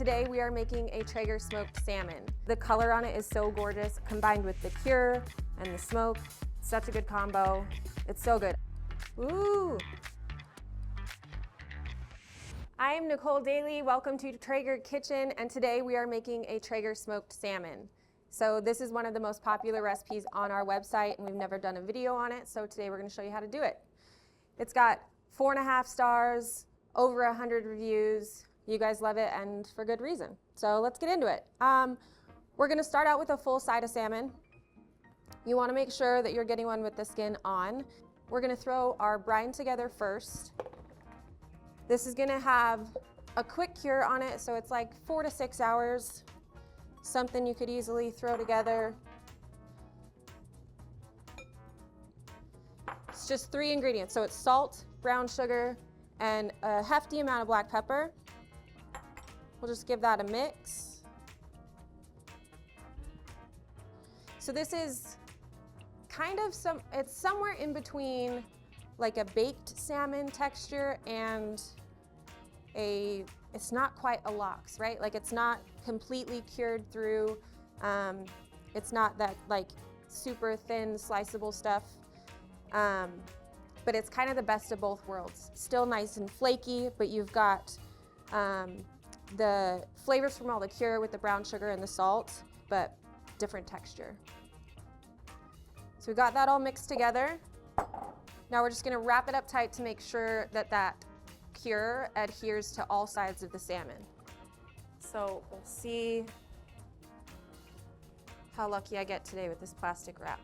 Today we are making a Traeger smoked salmon. The color on it is so gorgeous, combined with the cure and the smoke. Such a good combo. It's so good. Ooh. I am Nicole Daly. Welcome to Traeger Kitchen, and today we are making a Traeger smoked salmon. So this is one of the most popular recipes on our website, and we've never done a video on it, so today we're going to show you how to do it. It's got 4.5 stars, over 100 reviews. You guys love it, and for good reason. So let's get into it. We're going to start out with a full side of salmon. You want to make sure that you're getting one with the skin on. We're going to throw our brine together first. This is going to have a quick cure on it, so it's like 4 to 6 hours. Something you could easily throw together. It's just 3 ingredients. So it's salt, brown sugar, and a hefty amount of black pepper. We'll just give that a mix. So this is kind of it's somewhere in between like a baked salmon texture and it's not quite a lox, right? Like it's not completely cured through. It's not that like super thin sliceable stuff. But it's kind of the best of both worlds. Still nice and flaky, but you've got the flavors from all the cure with the brown sugar and the salt, but different texture. So we got that all mixed together. Now we're just gonna wrap it up tight to make sure that that cure adheres to all sides of the salmon. So we'll see how lucky I get today with this plastic wrap.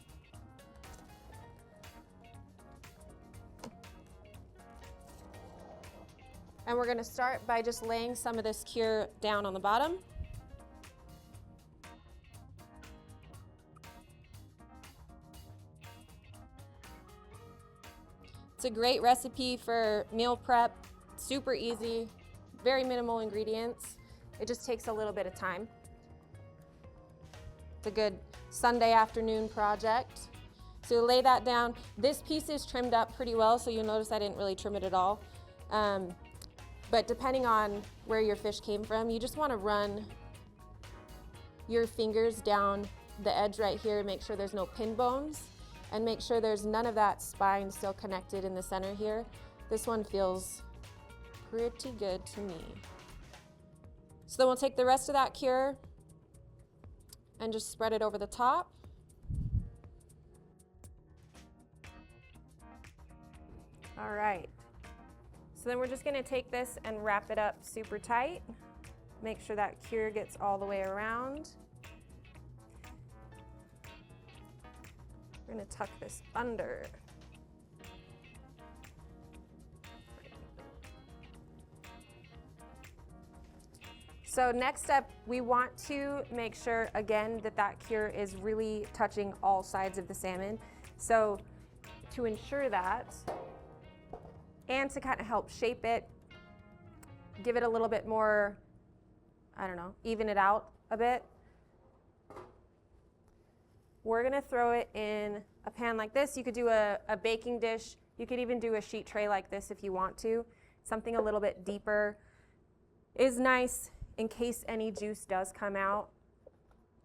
And we're going to start by just laying some of this cure down on the bottom. It's a great recipe for meal prep, super easy, very minimal ingredients. It just takes a little bit of time. It's a good Sunday afternoon project. So lay that down. This piece is trimmed up pretty well, so you'll notice I didn't really trim it at all. But depending on where your fish came from, you just want to run your fingers down the edge right here and make sure there's no pin bones and make sure there's none of that spine still connected in the center here. This one feels pretty good to me. So then we'll take the rest of that cure and just spread it over the top. All right. So then we're just gonna take this and wrap it up super tight. Make sure that cure gets all the way around. We're gonna tuck this under. So next up, we want to make sure, again, that that cure is really touching all sides of the salmon. So to ensure that, and to kind of help shape it, give it a little bit more, I don't know, even it out a bit. We're gonna throw it in a pan like this. You could do a baking dish. You could even do a sheet tray like this if you want to. Something a little bit deeper is nice in case any juice does come out.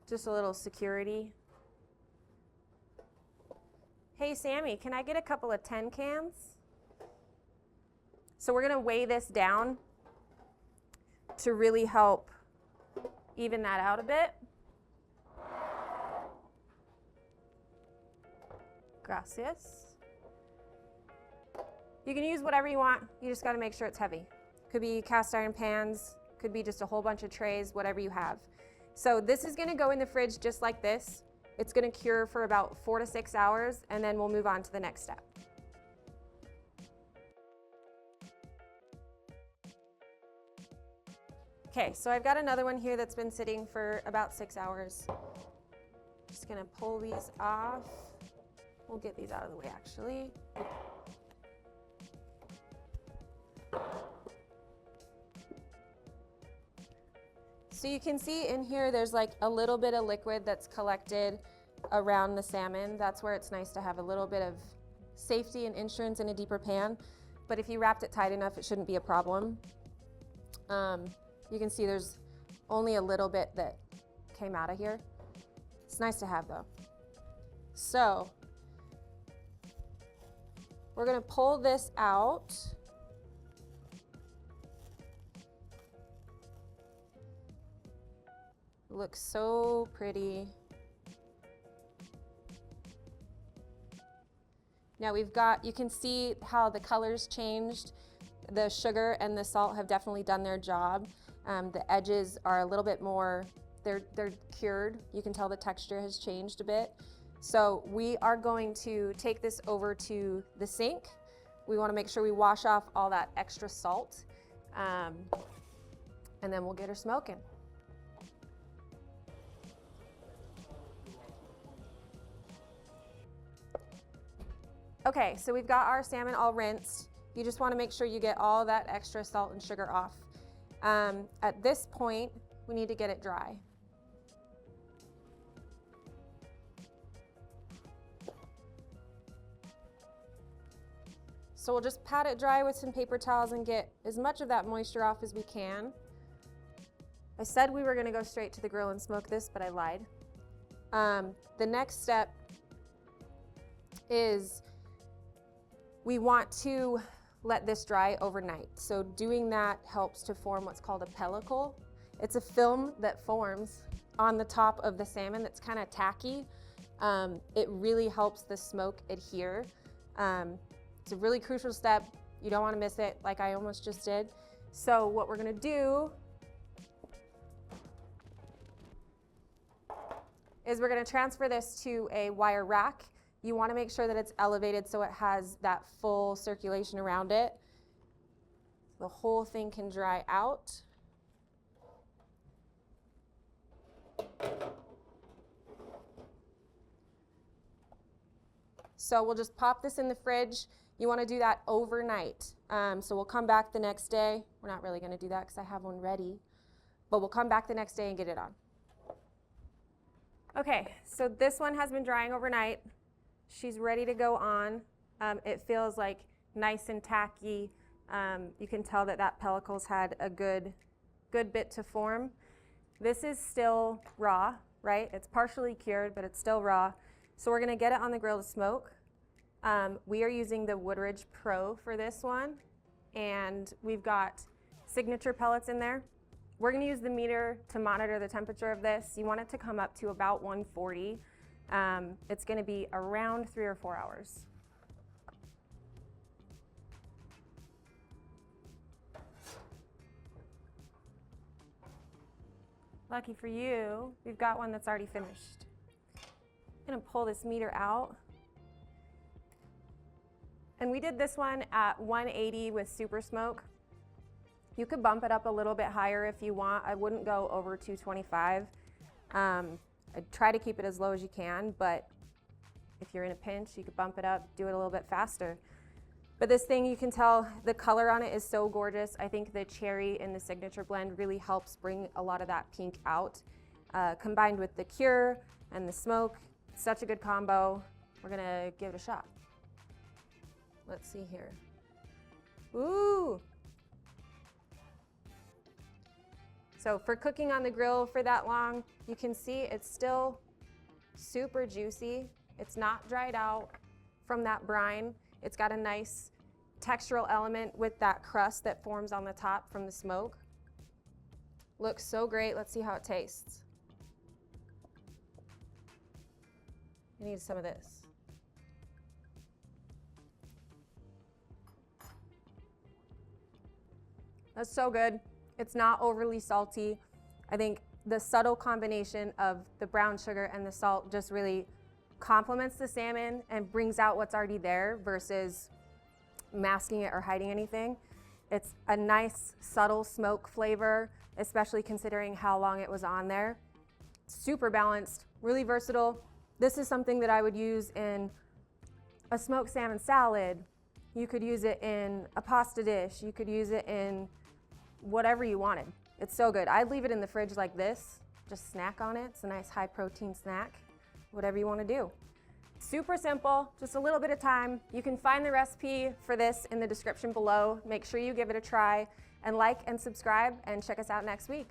Just a little security. Hey Sammy, can I get a couple of 10 cans? So we're gonna weigh this down to really help even that out a bit. Gracias. You can use whatever you want, you just gotta make sure it's heavy. Could be cast iron pans, could be just a whole bunch of trays, whatever you have. So this is gonna go in the fridge just like this. It's gonna cure for about 4 to 6 hours, and then we'll move on to the next step. Okay, so I've got another one here that's been sitting for about 6 hours. Just gonna pull these off. We'll get these out of the way actually. So you can see in here there's like a little bit of liquid that's collected around the salmon. That's where it's nice to have a little bit of safety and insurance in a deeper pan. But if you wrapped it tight enough, it shouldn't be a problem. You can see there's only a little bit that came out of here. It's nice to have though. So we're gonna pull this out. It looks so pretty. Now we've got, you can see how the colors changed. The sugar and the salt have definitely done their job. The edges are a little bit more, they're cured. You can tell the texture has changed a bit. So we are going to take this over to the sink. We want to make sure we wash off all that extra salt. And then we'll get her smoking. Okay, so we've got our salmon all rinsed. You just want to make sure you get all that extra salt and sugar off. At this point, we need to get it dry. So we'll just pat it dry with some paper towels and get as much of that moisture off as we can. I said we were going to go straight to the grill and smoke this, but I lied. The next step is we want to let this dry overnight. So doing that helps to form what's called a pellicle. It's a film that forms on the top of the salmon that's kind of tacky. It really helps the smoke adhere. It's a really crucial step. You don't want to miss it, like I almost just did. So what we're going to do is we're going to transfer this to a wire rack. You want to make sure that it's elevated so it has that full circulation around it. The whole thing can dry out. So we'll just pop this in the fridge. You want to do that overnight. So we'll come back the next day. We're not really going to do that because I have one ready. But we'll come back the next day and get it on. Okay, so this one has been drying overnight. She's ready to go on. It feels like nice and tacky. You can tell that that pellicle's had a good bit to form. This is still raw, right? It's partially cured, but it's still raw. So we're gonna get it on the grill to smoke. We are using the Woodridge Pro for this one, and we've got signature pellets in there. We're gonna use the meter to monitor the temperature of this. You want it to come up to about 140. It's going to be around 3 or 4 hours. Lucky for you, we've got one that's already finished. I'm going to pull this meter out. And we did this one at 180 with super smoke. You could bump it up a little bit higher if you want. I wouldn't go over 225. I'd try to keep it as low as you can, but if you're in a pinch, you could bump it up, do it a little bit faster. But this thing, you can tell the color on it is so gorgeous. I think the cherry in the signature blend really helps bring a lot of that pink out. Combined with the cure and the smoke, such a good combo. We're gonna give it a shot. Let's see here. Ooh! So for cooking on the grill for that long, you can see it's still super juicy. It's not dried out from that brine. It's got a nice textural element with that crust that forms on the top from the smoke. Looks so great. Let's see how it tastes. I need some of this. That's so good. It's not overly salty. I think the subtle combination of the brown sugar and the salt just really complements the salmon and brings out what's already there versus masking it or hiding anything. It's a nice subtle smoke flavor, especially considering how long it was on there. Super balanced, really versatile. This is something that I would use in a smoked salmon salad. You could use it in a pasta dish. You could use it in whatever you wanted. It's so good. I'd leave it in the fridge like this, just snack on it. It's a nice high protein snack, whatever you want to do. Super simple, just a little bit of time. You can find the recipe for this in the description below. Make sure you give it a try and like and subscribe and check us out next week.